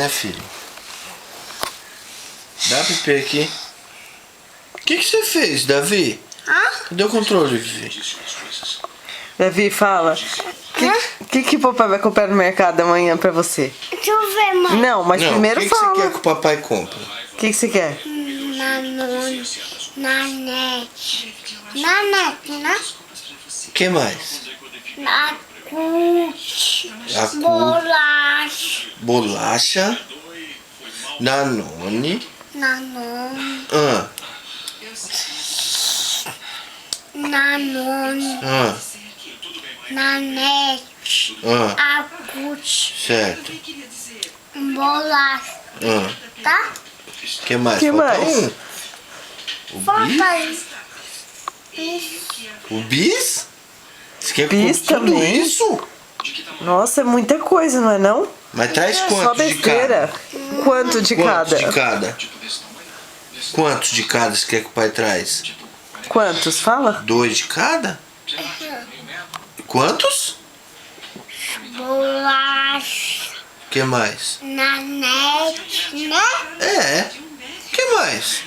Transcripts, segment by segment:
É, filho. Dá Pipi aqui. O que você fez, Davi? Cadê o controle, Vivi? Davi, fala. O que o papai vai comprar no mercado amanhã pra você? Deixa eu ver, mãe. Não, mas primeiro o que fala. você quer que o papai compre? O que você quer? Na net. Na net, né? O que mais? Na cut. A cu- Bolacha. Bolacha. Danone. Nanone. Ah, Nanone. ah, Na net. ah. A cut. Certo. Bolacha. Ah. Tá? O que mais? Que Falta mais? um. O bis? Falta isso. O bis? Você quer Bis tudo também? isso? Nossa, é muita coisa, não é não? Mas traz Só quanto de besteira. cada? Quanto de Quantos cada? de cada? Quantos de cada você quer que o pai traz? Quantos? Fala. 2 de cada? Quantos? Bolacha. O que mais? Na net, né? É. O que mais?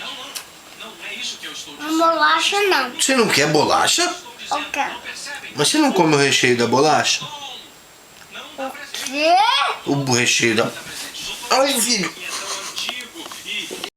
Bolacha não. Você não quer bolacha? Eu quero. Mas você não come o recheio da bolacha? O quê? O recheio da... Ai, filho.